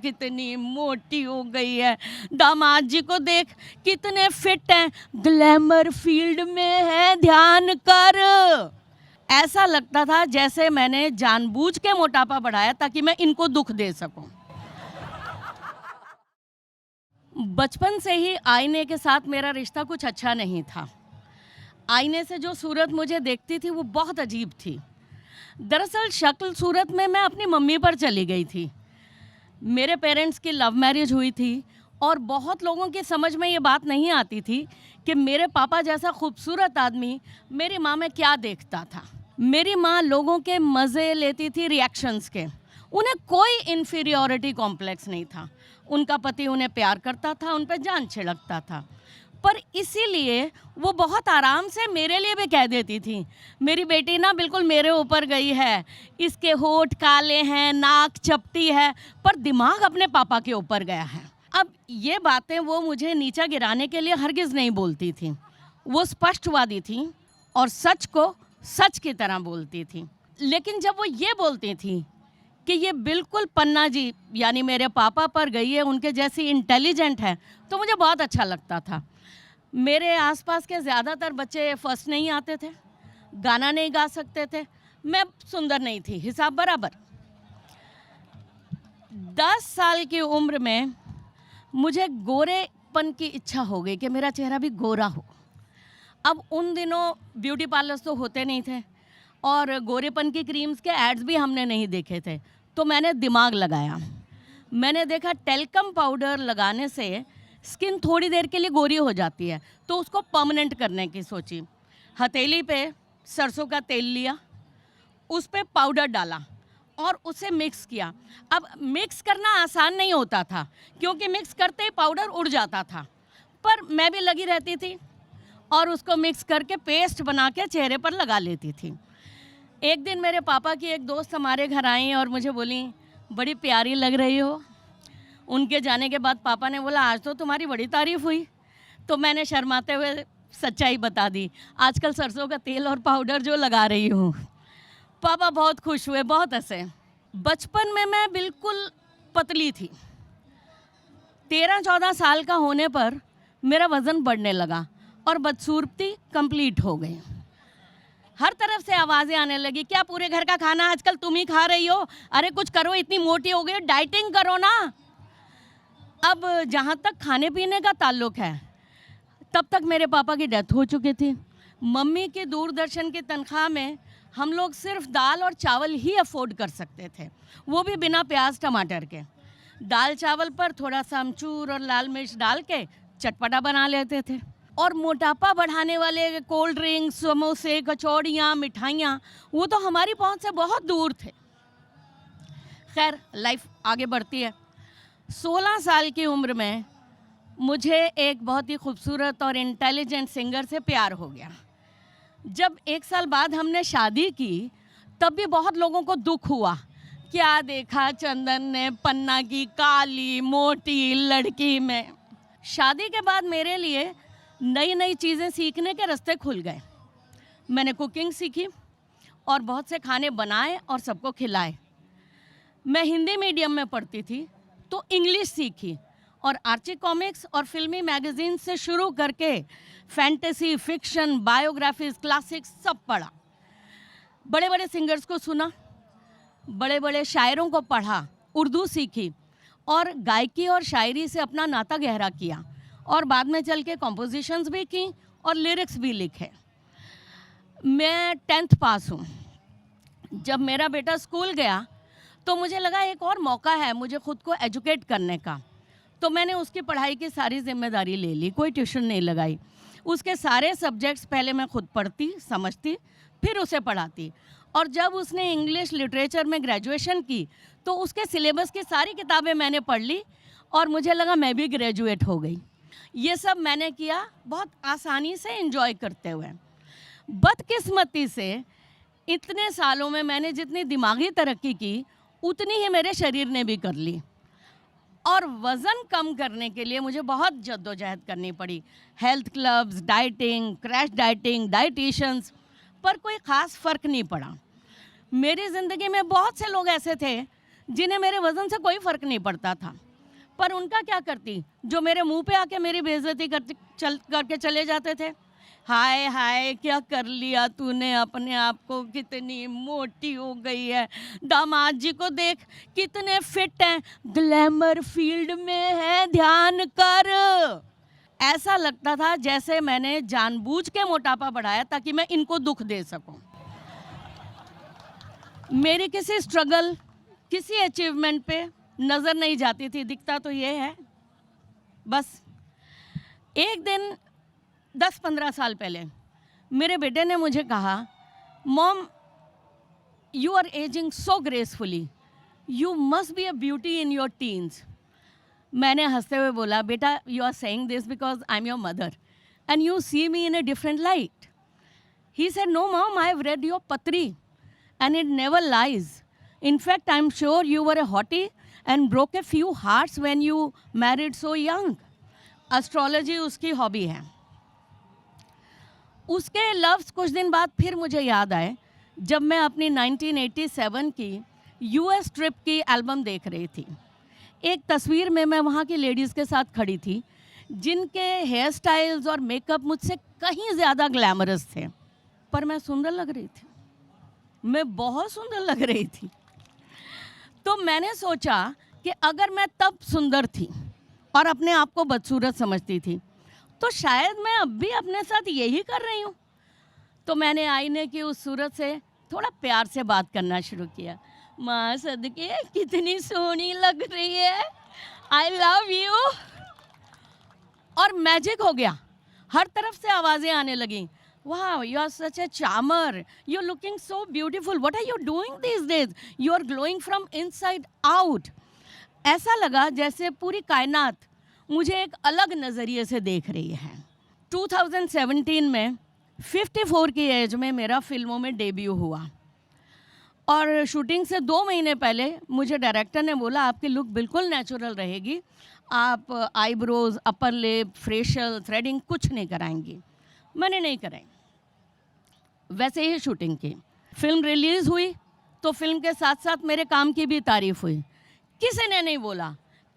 कितनी मोटी हो गई है, दामाद जी को देख कितने फिट हैं, ग्लैमर फील्ड में है, ध्यान कर। ऐसा लगता था जैसे मैंने जानबूझ के मोटापा बढ़ाया ताकि मैं इनको दुख दे सकूं। बचपन से ही आईने के साथ मेरा रिश्ता कुछ अच्छा नहीं था। आईने से जो सूरत मुझे देखती थी वो बहुत अजीब थी। दरअसल शक्ल सूरत में मैं अपनी मम्मी पर चली गई थी। मेरे पेरेंट्स की लव मैरिज हुई थी और बहुत लोगों की समझ में ये बात नहीं आती थी कि मेरे पापा जैसा खूबसूरत आदमी मेरी माँ में क्या देखता था। मेरी माँ लोगों के मज़े लेती थी रिएक्शंस के, उन्हें कोई इन्फीरियॉरिटी कॉम्प्लेक्स नहीं था। उनका पति उन्हें प्यार करता था, उन पर जान छिड़कता था, पर इसीलिए वो बहुत आराम से मेरे लिए भी कह देती थी, मेरी बेटी ना बिल्कुल मेरे ऊपर गई है, इसके होठ काले हैं, नाक चपटी है, पर दिमाग अपने पापा के ऊपर गया है। अब ये बातें वो मुझे नीचा गिराने के लिए हरगिज़ नहीं बोलती थी। वो स्पष्टवादी थी और सच को सच की तरह बोलती थी। लेकिन जब वो ये बोलती थी कि ये बिल्कुल पन्ना जी यानी मेरे पापा पर गई है, उनके जैसी इंटेलिजेंट है, तो मुझे बहुत अच्छा लगता था। मेरे आसपास के ज़्यादातर बच्चे फर्स्ट नहीं आते थे, गाना नहीं गा सकते थे, मैं सुंदर नहीं थी, हिसाब बराबर। 10 साल की उम्र में मुझे गोरेपन की इच्छा हो गई कि मेरा चेहरा भी गोरा हो। अब उन दिनों ब्यूटी पार्लर्स तो होते नहीं थे और गोरेपन की क्रीम्स के एड्स भी हमने नहीं देखे थे, तो मैंने दिमाग लगाया। मैंने देखा टेल्कम पाउडर लगाने से स्किन थोड़ी देर के लिए गोरी हो जाती है, तो उसको परमानेंट करने की सोची। हथेली पे सरसों का तेल लिया, उस पे पाउडर डाला और उसे मिक्स किया। अब मिक्स करना आसान नहीं होता था क्योंकि मिक्स करते ही पाउडर उड़ जाता था, पर मैं भी लगी रहती थी और उसको मिक्स करके पेस्ट बना के चेहरे पर लगा लेती थी। एक दिन मेरे पापा की एक दोस्त हमारे घर आई और मुझे बोली, बड़ी प्यारी लग रही हो। उनके जाने के बाद पापा ने बोला, आज तो तुम्हारी बड़ी तारीफ़ हुई। तो मैंने शर्माते हुए सच्चाई बता दी, आजकल सरसों का तेल और पाउडर जो लगा रही हूँ। पापा बहुत खुश हुए, बहुत हंसे। बचपन में मैं बिल्कुल पतली थी। 13-14 साल का होने पर मेरा वज़न बढ़ने लगा और बदसूरती कंप्लीट हो गई। हर तरफ से आवाज़ें आने लगी, क्या पूरे घर का खाना आजकल तुम ही खा रही हो? अरे कुछ करो, इतनी मोटी हो गई, डाइटिंग करो ना। अब जहाँ तक खाने पीने का ताल्लुक़ है, तब तक मेरे पापा की डेथ हो चुकी थी। मम्मी की दूरदर्शन की तनख्वाह में हम लोग सिर्फ दाल और चावल ही अफोर्ड कर सकते थे, वो भी बिना प्याज टमाटर के। दाल चावल पर थोड़ा सा अमचूर और लाल मिर्च डाल के चटपटा बना लेते थे। और मोटापा बढ़ाने वाले कोल्ड ड्रिंक्स, समोसे, कचौड़ियाँ, मिठाइयाँ, वो तो हमारी पहुंच से बहुत दूर थे। खैर, लाइफ आगे बढ़ती है। 16 साल की उम्र में मुझे एक बहुत ही खूबसूरत और इंटेलिजेंट सिंगर से प्यार हो गया। जब 1 साल बाद हमने शादी की, तब भी बहुत लोगों को दुख हुआ, क्या देखा चंदन ने पन्ना की काली मोटी लड़की में। शादी के बाद मेरे लिए नई नई चीज़ें सीखने के रास्ते खुल गए। मैंने कुकिंग सीखी और बहुत से खाने बनाए और सबको खिलाए। मैं हिंदी मीडियम में पढ़ती थी तो इंग्लिश सीखी और आर्ची कॉमिक्स और फिल्मी मैगज़ीन से शुरू करके फैंटेसी, फिक्शन, बायोग्राफीज, क्लासिक्स सब पढ़ा। बड़े बड़े सिंगर्स को सुना, बड़े बड़े शायरों को पढ़ा, उर्दू सीखी और गायकी और शायरी से अपना नाता गहरा किया और बाद में चल के कॉम्पोजिशंस भी की और लिरिक्स भी लिखे। मैं 10th पास हूँ। जब मेरा बेटा स्कूल गया तो मुझे लगा एक और मौका है मुझे खुद को एजुकेट करने का, तो मैंने उसकी पढ़ाई की सारी जिम्मेदारी ले ली, कोई ट्यूशन नहीं लगाई। उसके सारे सब्जेक्ट्स पहले मैं खुद पढ़ती, समझती, फिर उसे पढ़ाती। और जब उसने इंग्लिश लिटरेचर में ग्रेजुएशन की तो उसके सिलेबस की सारी किताबें मैंने पढ़ ली और मुझे लगा मैं भी ग्रेजुएट हो गई। ये सब मैंने किया बहुत आसानी से, एंजॉय करते हुए। बदकिस्मती से इतने सालों में मैंने जितनी दिमागी तरक्की की उतनी ही मेरे शरीर ने भी कर ली और वज़न कम करने के लिए मुझे बहुत जद्दोजहद करनी पड़ी। Health clubs, dieting, crash dieting, dieticians, पर कोई ख़ास फ़र्क नहीं पड़ा। मेरी ज़िंदगी में बहुत से लोग ऐसे थे जिन्हें मेरे वज़न से कोई फ़र्क नहीं पड़ता था, पर उनका क्या करती, जो मेरे मुंह पे आके मेरी बेइज्जती करके चले जाते थे। हाय हाय क्या कर लिया तूने अपने आप को, कितनी मोटी हो गई है, दामाद जी को देख कितने फिट हैं, ग्लैमर फील्ड में है, ध्यान कर। ऐसा लगता था जैसे मैंने जानबूझ के मोटापा बढ़ाया ताकि मैं इनको दुख दे सकूं। मेरी किसी स्ट्रगल, किसी अचीवमेंट पे नज़र नहीं जाती थी, दिखता तो ये है बस। एक दिन 10-15 साल पहले मेरे बेटे ने मुझे कहा, mom you are ageing so gracefully, you must be a beauty in your teens. मैंने हंसते हुए बोला, बेटा you are saying this because I am your mother and you see me in a different light. He said, no mom, I have read your पत्री and it never lies. In fact, I'm sure you were a hottie and broke a few hearts when you married so young. Astrology उसकी hobby है। उसके लफ्ज़ कुछ दिन बाद फिर मुझे याद आए जब मैं अपनी 1987 की US ट्रिप की एल्बम देख रही थी। एक तस्वीर में मैं वहाँ की लेडीज़ के साथ खड़ी थी जिनके हेयर स्टाइल्स और मेकअप मुझसे कहीं ज़्यादा ग्लैमरस थे, पर मैं सुंदर लग रही थी, मैं बहुत सुंदर लग रही थी। तो मैंने सोचा कि अगर मैं तब सुंदर थी और अपने आप को बदसूरत समझती थी, तो शायद मैं अब भी अपने साथ यही कर रही हूँ। तो मैंने आईने की उस सूरत से थोड़ा प्यार से बात करना शुरू किया। माँ सदके कितनी सोहनी लग रही है, आई लव यू। और मैजिक हो गया, हर तरफ से आवाज़ें आने लगीं। Wow, you are such a charmer. You're looking so beautiful. What are you doing these days? You are glowing from inside out. ऐसा लगा जैसे पूरी कायनात मुझे एक अलग नज़रिए से देख रही है। 2017 में 54 की एज में मेरा फिल्मों में डेब्यू हुआ और शूटिंग से 2 महीने पहले मुझे डायरेक्टर ने बोला, आपकी लुक बिल्कुल नेचुरल रहेगी, आप eyebrows, upper lip, facial, threading कुछ नहीं कराएंगी। मैंने नहीं कराई, वैसे ही शूटिंग की। फिल्म रिलीज़ हुई तो फिल्म के साथ साथ मेरे काम की भी तारीफ हुई। किसी ने नहीं बोला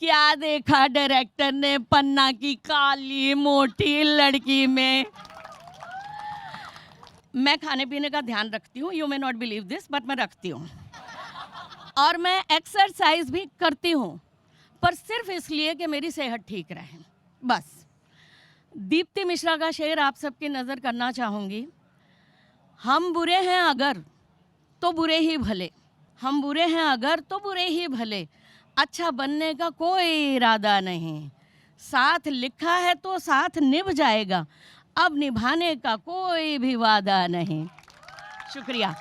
क्या देखा डायरेक्टर ने पन्ना की काली मोटी लड़की में। मैं खाने पीने का ध्यान रखती हूँ, you may not believe this, but मैं रखती हूँ। और मैं एक्सरसाइज भी करती हूँ, पर सिर्फ इसलिए कि मेरी सेहत ठीक रहे, बस। दीप्ति मिश्रा का शेर आप सबकी नज़र करना चाहूँगी। हम बुरे हैं अगर तो बुरे ही भले, हम बुरे हैं अगर तो बुरे ही भले, अच्छा बनने का कोई इरादा नहीं, साथ लिखा है तो साथ निभ जाएगा, अब निभाने का कोई भी वादा नहीं। शुक्रिया।